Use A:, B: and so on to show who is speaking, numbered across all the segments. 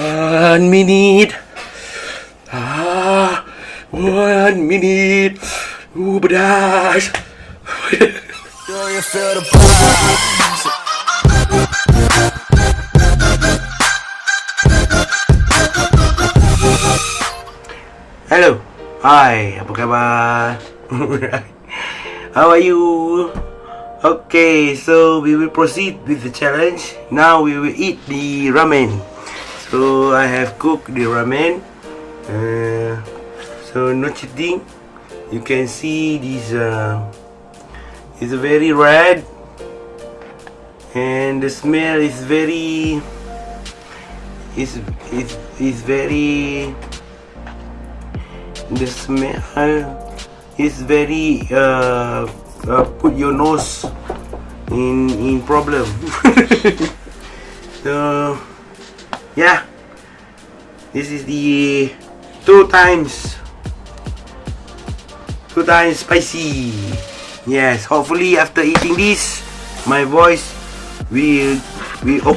A: 1 minute. 1 minute. Pedas. Hello. Hi, apa khabar? How are you? Okay, so we will proceed with the challenge. Now we will eat the ramen. So I have cooked the ramen. So no cheating. You can see this is very red, and the smell is very the smell is very put your nose in problem. So yeah, this is the two times spicy. Yes, hopefully after eating this, my voice will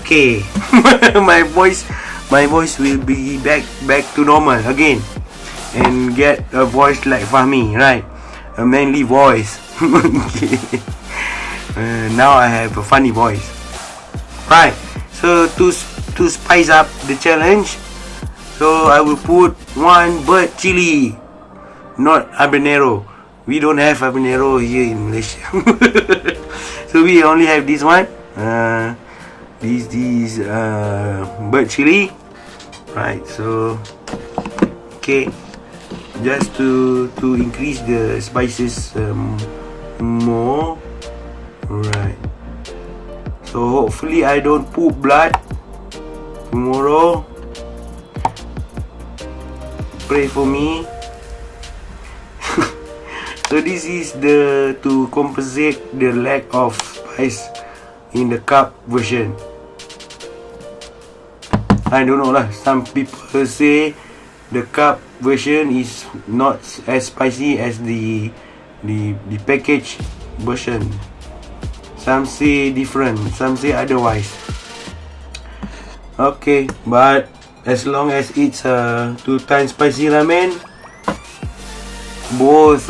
A: okay. my voice will be back to normal again, and get a voice like Fahmi, right? A manly voice. Okay. Now I have a funny voice, right? So to spice up the challenge, so I will put 1 bird chili, not habanero. We don't have habanero here in Malaysia. So we only have this one. This bird chili, right? So okay, just to increase the spices more, right? So hopefully I don't poop blood tomorrow. Pray for me. So this is to compensate the lack of spice in the cup version. I don't know lah. Some people say the cup version is not as spicy as the package version. Some say different, some say otherwise. Okay, but as long as it's 2 times spicy ramen, both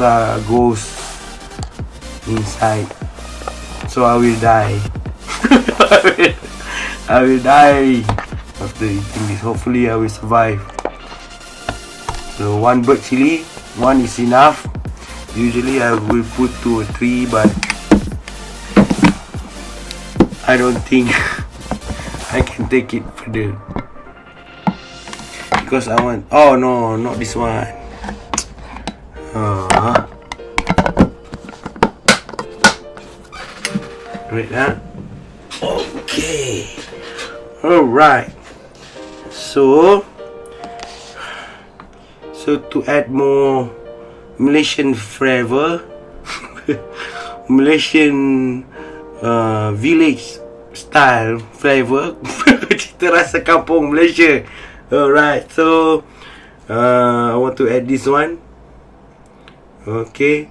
A: goes inside. So I will die. I will die after eating this. Hopefully I will survive. So 1 bird chili, 1 is enough. Usually I will put 2 or 3, but I don't think I can take it further, because I want, oh no, not this one. Right now. Okay. Alright. So to add more Malaysian flavor, Malaysian village style flavor, cita rasa kampung Malaysia. Alright, so I want to add this one. Okay,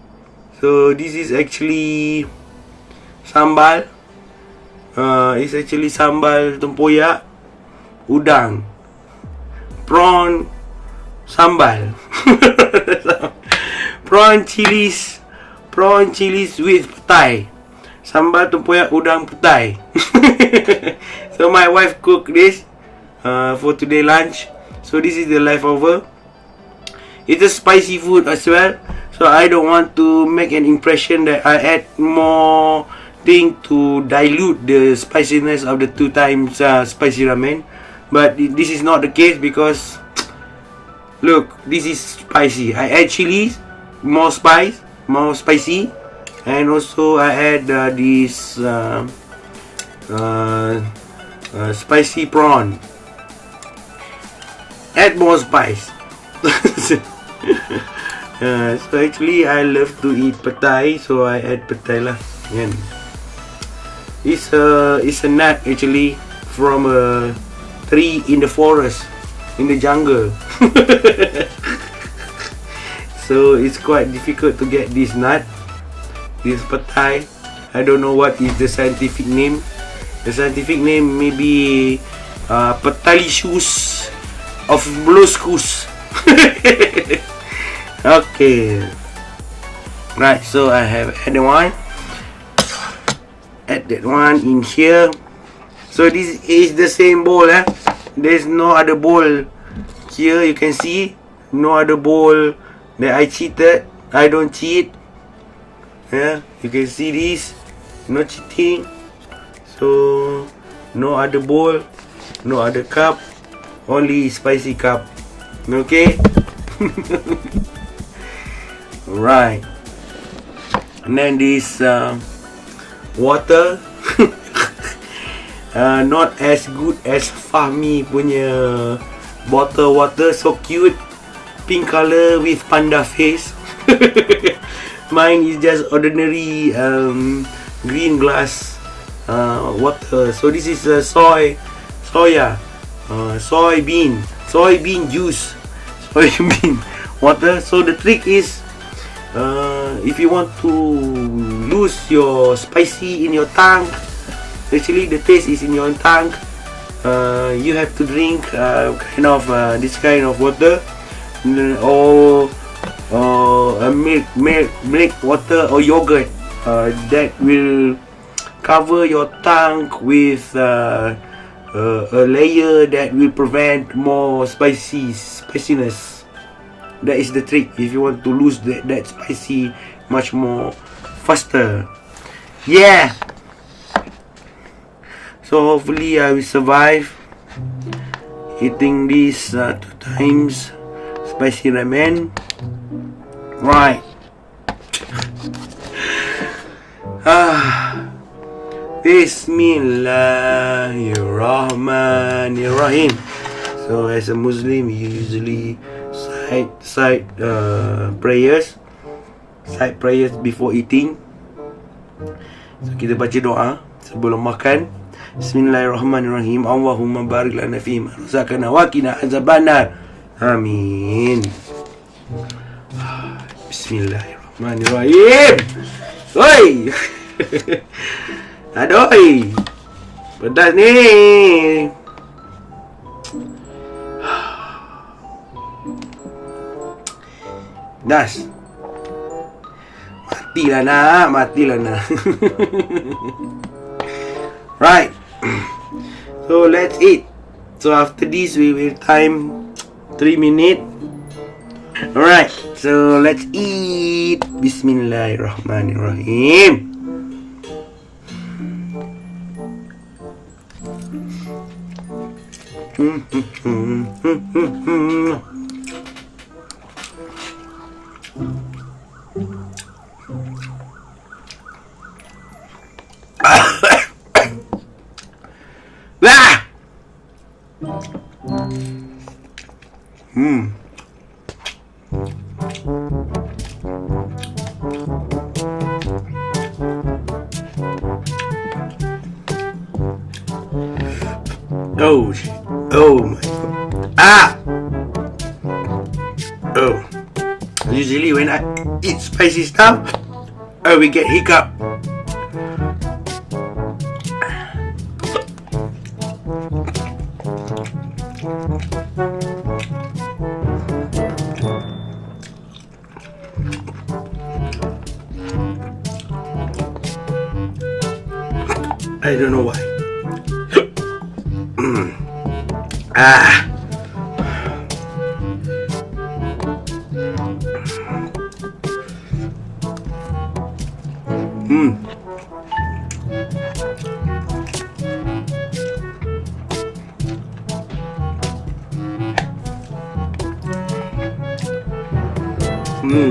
A: so this is actually sambal. It's actually sambal tempoyak, udang, prawn, sambal. prawn chilies with petai. Sambal tempoyak udang petai. So my wife cooked this for today lunch. So this is the leftover. It's a spicy food as well, so I don't want to make an impression that I add more thing to dilute the spiciness of the 2 times spicy ramen. But this is not the case, because look, this is spicy. I add chilies, more spicy, and also I add this spicy prawn. Add more spice. So actually I love to eat petai, so I add petai lah. And it's a nut actually from a tree in the forest, in the jungle. So it's quite difficult to get this nut, this petai. I don't know what is the scientific name. The scientific name maybe petalicious of blueskus. Okay. Right, so I have added one. Add that one in here. So this is the same bowl, there's no other bowl here. You can see no other bowl that I cheated. I don't cheat. Yeah, you can see this. No cheating. So no other bowl, no other cup, only spicy cup. Okay. Right. And then this water. Not as good as Fahmi punya bottle water. So cute, pink color with panda face. Mine is just ordinary green glass water. So this is soybean juice, soybean water. So the trick is, if you want to lose your spicy in your tongue, actually the taste is in your tongue, you have to drink this kind of water, or milk water or yogurt, that will cover your tongue with a layer that will prevent more spiciness. That is the trick if you want to lose that spicy much more faster. Yeah. So hopefully I will survive eating this 2 times spicy ramen. Right. Bismillahirrahmanirrahim. So as a Muslim, you usually side prayers before eating. So kita baca doa sebelum makan. Bismillahirrahmanirrahim. Allahumma barik lana fi ma razaqtana wa qina azabannar. Amin. Bismillahirrahmanirrahim. Oi. Aduh. Pedas ni. Das. Matilah nak. Right. So let's eat. So after this we will time 3 minutes. Alright. So let's eat. Bismillahirrahmanirrahim. Oh shit. Oh my god. Oh. Usually when I eat spicy stuff, I will get hiccup. I don't know why.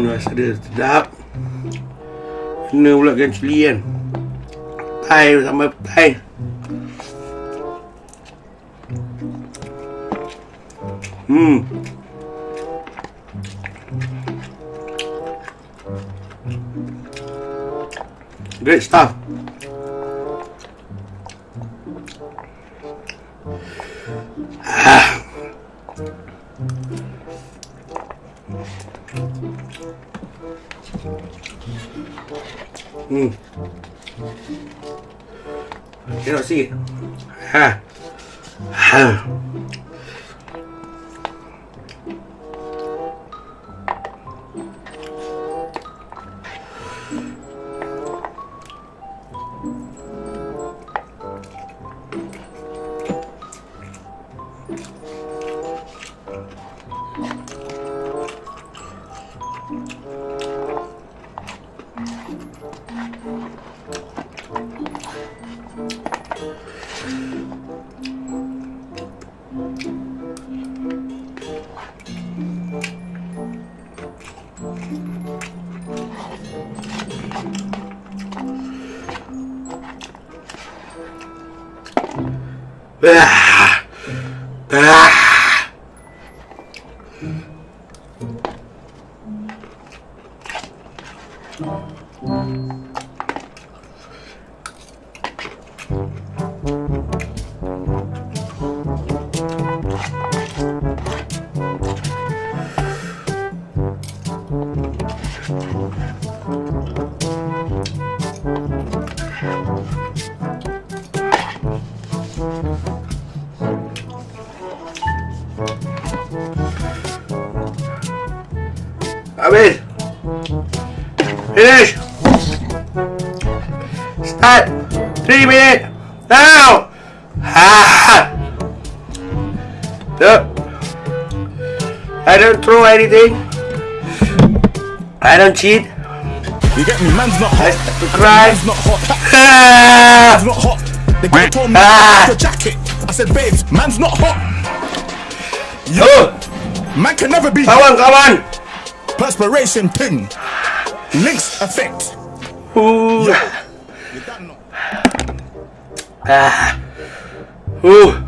A: Rasa dia sedap. Kena pula kan cili kan. Petai sama petai. Great stuff. Cannot see it. Habis. Finish. Start. 3 minutes. Now. Look. I don't throw anything. I don't cheat.
B: You get me? Man's not hot.
A: To cry.
B: Man's not hot. Man's not hot. The girl told me to your jacket. I said, babes, man's not hot. Yo, man can never be hot.
A: Come on.
B: Perspiration thing. Links effect.
A: Ooh.
B: Yo, you done know.
A: Ooh.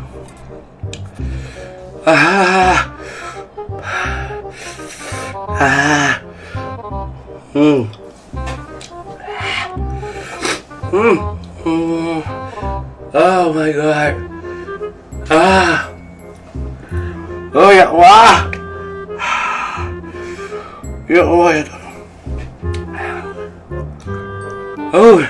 A: Oh my god. Oh ya Allah. Ya Allah ya. Oh.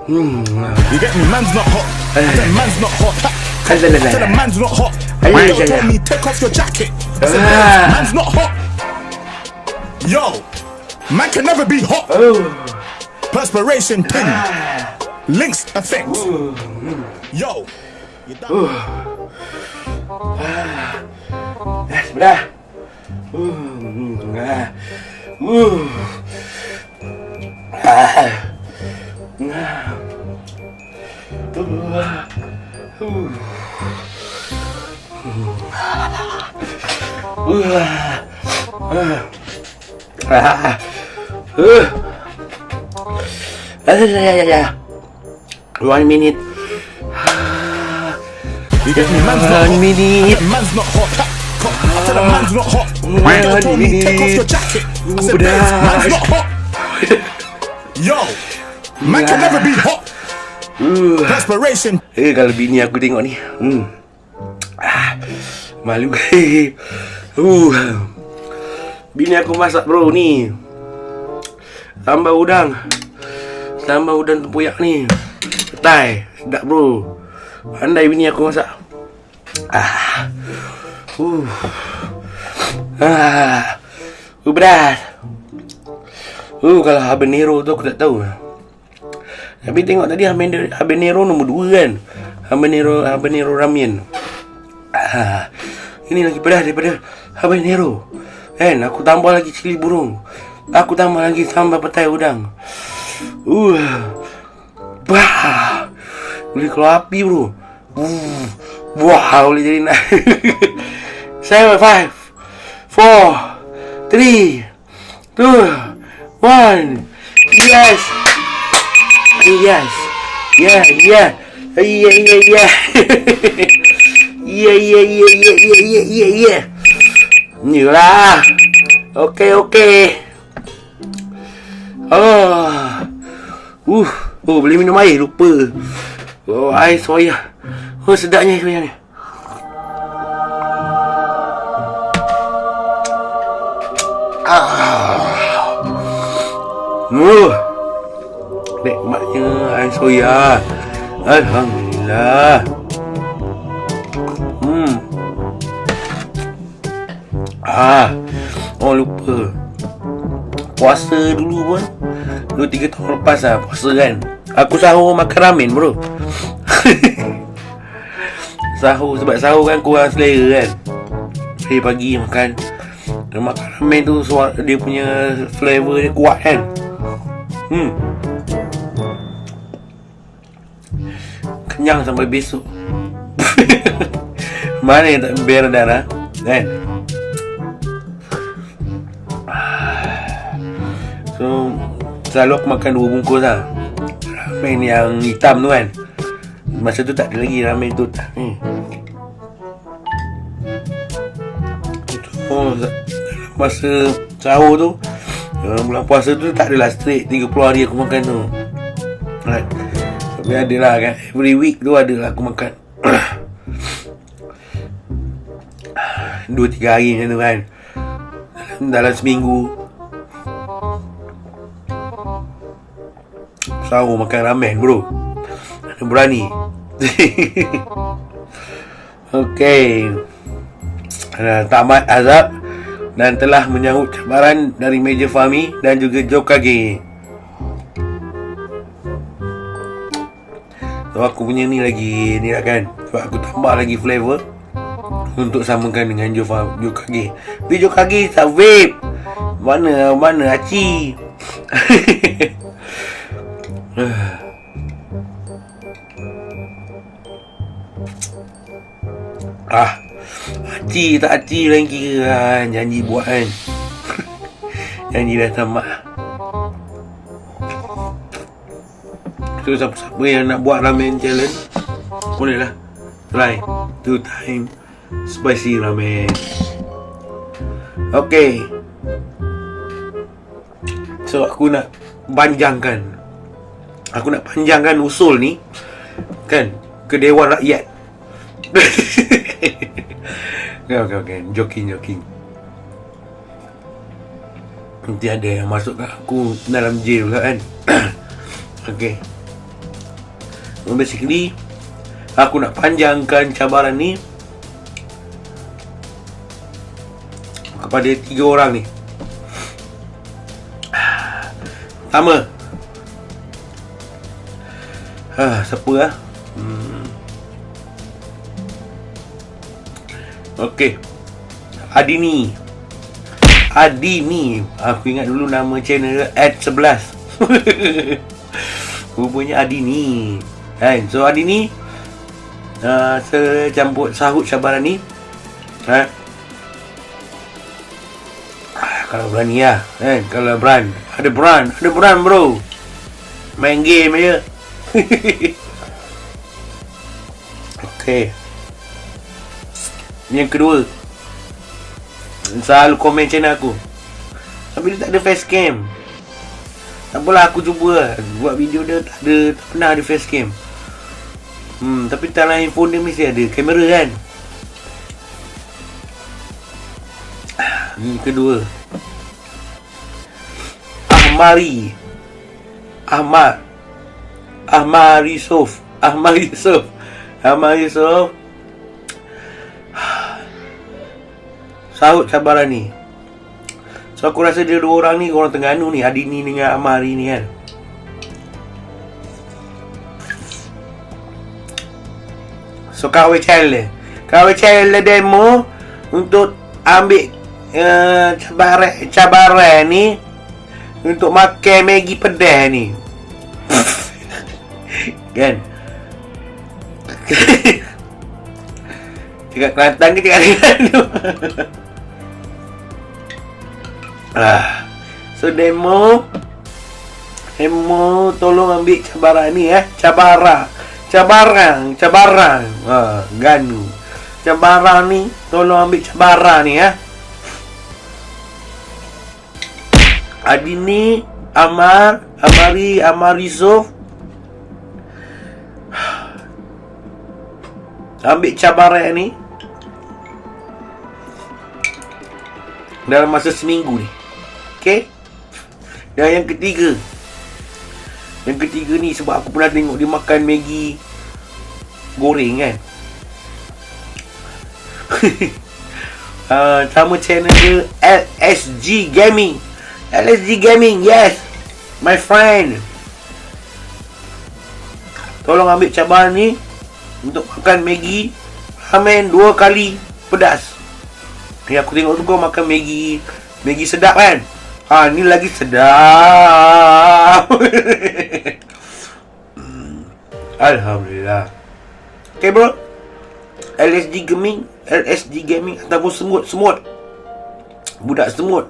B: You get me? Man's not hot. I said man's not hot. I said a man's not hot. The girl told me take off your jacket. I said man's not hot. Yo, man can never be hot. Perspiration thing. Links effect. Yo, you done.
A: Sebelah. One minute.
B: You get me? Man's not hot. Man's not hot. I said a man's not hot. My girl told me take off your jacket. I said man's not hot. Yo, man can never be hot. Perspiration.
A: Kalau bini aku tengok ni, malu. Bini aku masak bro ni. Tambah udang tempoyak ni. Petai, sedap bro. Pandai bini aku masak. Berat. Kalau habanero tu aku tak tahu. Tapi tengok tadi habanero nombor 2 kan. Habanero ramen. Ini lagi pedas daripada habanero. Kan, aku tambah lagi cili burung. Aku tambah lagi sambal petai udang. Boleh keluar api bro. Wah, boleh jadi nak. 7, 5, 4, 3, 2, 1. Yes. Yeah. Yeah. Inilah. Okay. Boleh minum air, lupa. Air soya. Sedapnya air soya ni. Nikmatnya air soya. Alhamdulillah. Lupa. Puasa dulu pun 2-3 tahun lepas lah puasa kan. Aku sahur makan ramen bro. Sahur, sebab sahur kan kurang selera kan. Saya pagi makan ramen tu, dia punya flavor dia kuat kan. Kenyang sampai besok. Mana yang tak beredar kan. So selalu aku makan 2 bungkus lah ramen yang hitam tu kan. Masa tu tak ada lagi ramen tu tak. Masa sahur tu, bulan puasa tu tak adalah straight 30 hari aku makan tu right. Tapi adalah kan, every week tu adalah aku makan 2-3 hari macam tu kan, dalam seminggu sahur makan ramen bro. Mana berani. Okay, tamat azab dan telah menyahut cabaran dari meja Fahmi dan juga Jokage. So aku punya ni lagi ni lah kan, sebab aku tambah lagi flavor untuk samakan dengan Jokage. Tapi Jokage tak vape. Mana aci. Aci tak aci lain kira kan. Janji buat kan. Janji dah tamat. So siapa-siapa yang nak buat ramen challenge, boleh lah try 2 time spicy ramen. Okay, so aku nak panjangkan usul ni kan ke Dewan Rakyat. Okay, joking. Nanti ada yang masuk kat aku dalam jail pula kan. Okay, basically aku nak panjangkan cabaran ni kepada 3 orang ni. Pertama, siapa lah? Okay, Adini. Aku ingat dulu nama channel @11. Rupanya Adini kan. So Adini, campur sahut cabaran ni kalau berani lah kan. Kalau ada brand bro, main game aja. Okay, yang kedua, selalu komen channel aku tapi dia tak ada facecam. Tak apalah, aku cuba lah buat video dia, tak pernah ada facecam. Tapi dalam handphone dia mesti ada kamera kan. Yang kedua, Ahmad Yusof. Sahut cabaran ni. So aku rasa dia 2 orang ni, orang Terengganu ni, Adini dengan Amari ni kan. So kawai channel demo untuk ambil cabaran ni untuk makan Maggi pedas ni. Kan? Cakap Kelantan ke cakap Terengganu? So demo tolong ambil cabaran ni cabaran Ganu. Cabaran ni tolong ambil cabaran ni Adini, Amarizov, ambil cabaran ni dalam masa seminggu ni. Okay. Dan yang ketiga ni, sebab aku pernah tengok dia makan Maggi goreng kan. Sama channel dia LSG Gaming. Yes, my friend. tolong ambil cabaran ni untuk makan Maggi ramen 2 kali pedas. Ni aku tengok tu kau makan Maggi sedap kan. Ni lagi sedap. Alhamdulillah. Okay bro, LSG Gaming ataupun semut budak semut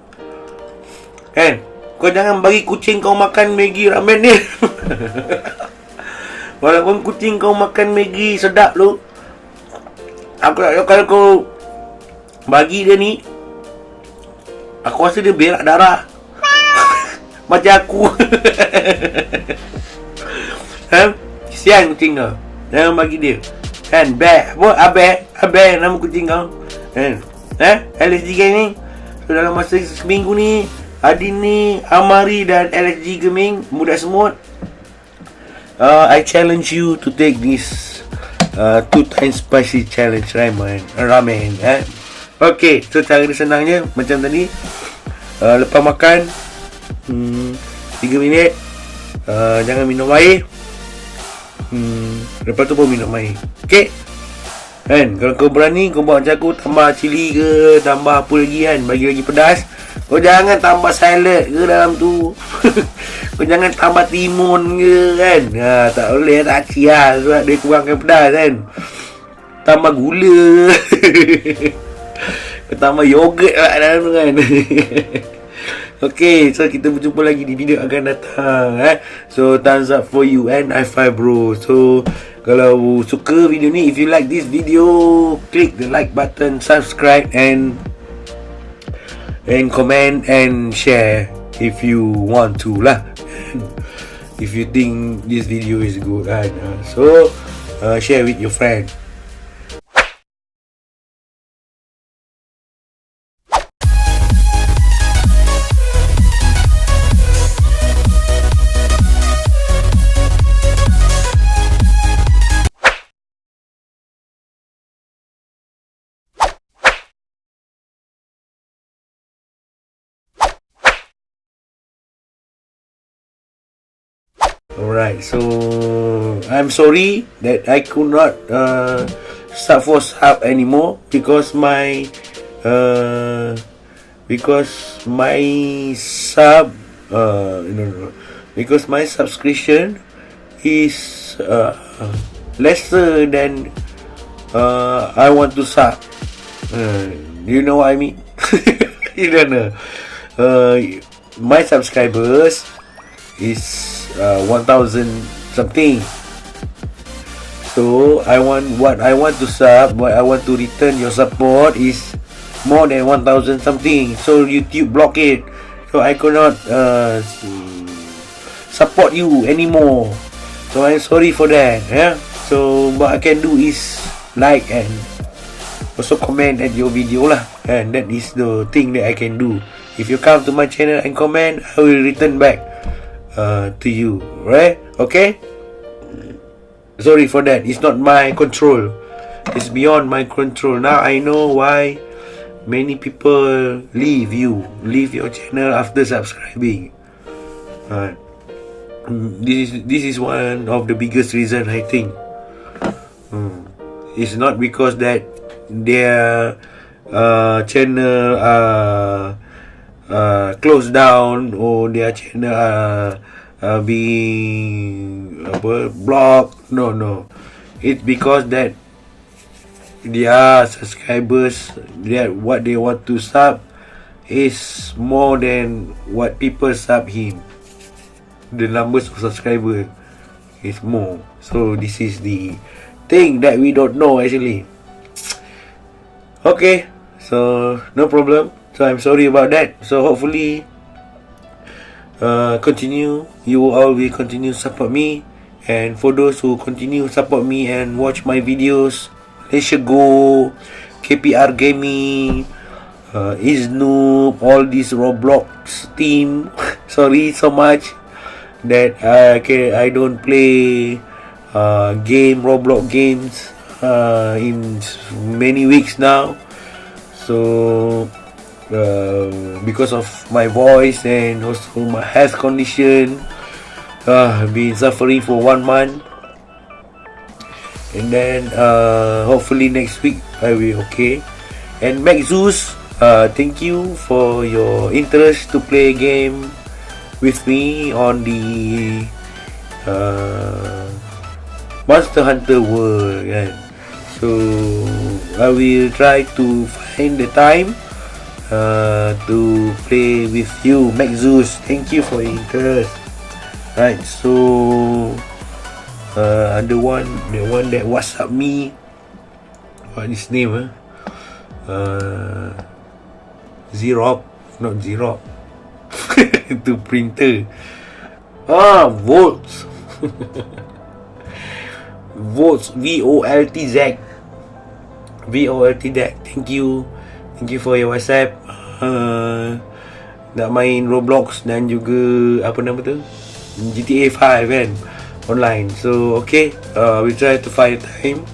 A: kan, kau jangan bagi kucing kau makan Maggi ramen ni. Walaupun kucing kau makan Maggi sedap tu, aku tak tahu, kalau kau bagi dia ni, aku rasa dia berak darah. Macam aku. Kesian kucing kau, jangan bagi dia kan. Abe nama kucing kau kan. LSG Gaming. So dalam masa seminggu ni, Adin ni, Amari dan LSG Gaming budak semut, I challenge you to take this 2 times spicy challenge ramen. Okay, so cara dia senangnya macam tadi. Lepas makan 3 minit, jangan minum air. Lepas tu baru minum air. Okay kan, kalau kau berani, kau buat macam aku, tambah cili ke, tambah apa lagi kan, bagi lagi pedas. Kau jangan tambah salad ke dalam tu. Kau jangan tambah timun ke kan. Tak boleh, tak cik lah, sebab dia kurangkan pedas kan. Tambah gula. Kau tambah yogurt lah dalam tu kan. Okay, so kita berjumpa lagi di video akan datang. So thumbs up for you and high five bro. So kalau suka video ni, if you like this video, click the like button, subscribe and comment and share if you want to lah. If you think this video is good kan. So share with your friend. Alright, so I'm sorry that I could not sub for sub anymore because my sub because my subscription is lesser than I want to sub. You know what I mean? You don't know. My subscribers is 1,000 something. So I want to sub, what I want to return your support is more than 1,000 something. So YouTube block it. So I cannot support you anymore. So I'm sorry for that. So what I can do is like and also comment at your video lah. And that is the thing that I can do. If you come to my channel and comment, I will return back to you, right? Okay, sorry for that. It's not my control. It's beyond my control. Now I know why many people leave your channel after subscribing. This is one of the biggest reason, I think. It's not because that their channel closed down or their channel being blocked. No, it's because that their subscribers, what they want to sub is more than what people sub him. The numbers of subscribers is more. So this is the thing that we don't know actually. Okay, so no problem. So I'm sorry about that. So hopefully you all will continue support me. And for those who continue support me and watch my videos, Malaysia Go, KPR Gaming, Isnoob, all these Roblox team. Sorry so much that I don't play Roblox games in many weeks now. So because of my voice and also my health condition, I've been suffering for 1 month. and then hopefully next week I will okay. And Mac Zeus, thank you for your interest to play game with me on the Monster Hunter World kan. So I will try to find the time to play with you, Mac Zeus. Thank you for your interest. Right, so the one that WhatsApp me, what his name? Xerox, not Xerox. Itu printer. Volts. Volts, VOLTZ. Thank you for your WhatsApp. Nak main Roblox dan juga apa nama tu, GTA 5 kan, online. So okay, we try to find time,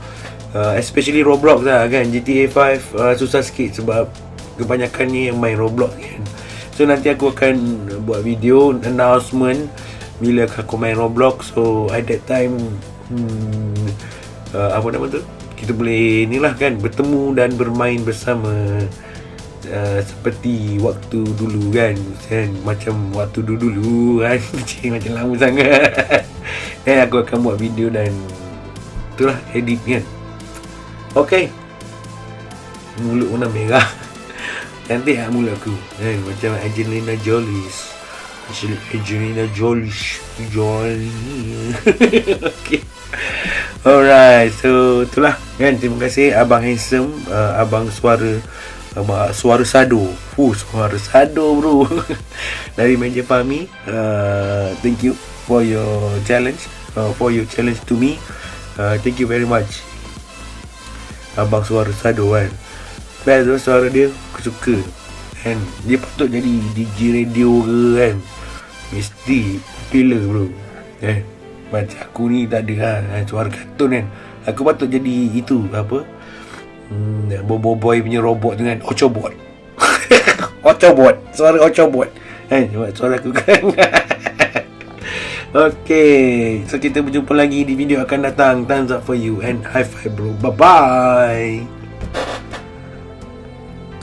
A: especially Roblox lah kan. GTA 5 susah sikit sebab kebanyakannya yang main Roblox kan. So nanti aku akan buat video announcement bila aku main Roblox. So at that time apa nama tu, kita boleh ni lah kan, bertemu dan bermain bersama, seperti waktu dulu kan, macam waktu dulu kan. Macam lama sangat. Dan aku akan buat video dan itulah edit kan. Okay, mulut warna merah. Cantik lah mulut aku kan, macam Angelina Jolie. Okay, alright, so itulah kan. Terima kasih Abang Handsome, Abang Suara Sado. Suara Sado bro. Dari Meja Fahmi. Thank you for your challenge, to me. Thank you very much Abang Suara Sado kan. Best tu suara dia, aku suka kan. Dia patut jadi DJ radio ke kan, mesti popular bro kan. Macam aku ni tak ada lah, suara kartun kan. Aku patut jadi itu apa, boy punya robot dengan Ochobot. Suara Ochobot kan, suara aku kan. Okay, so kita berjumpa lagi di video akan datang. Thumbs up for you and high five bro. Bye bye.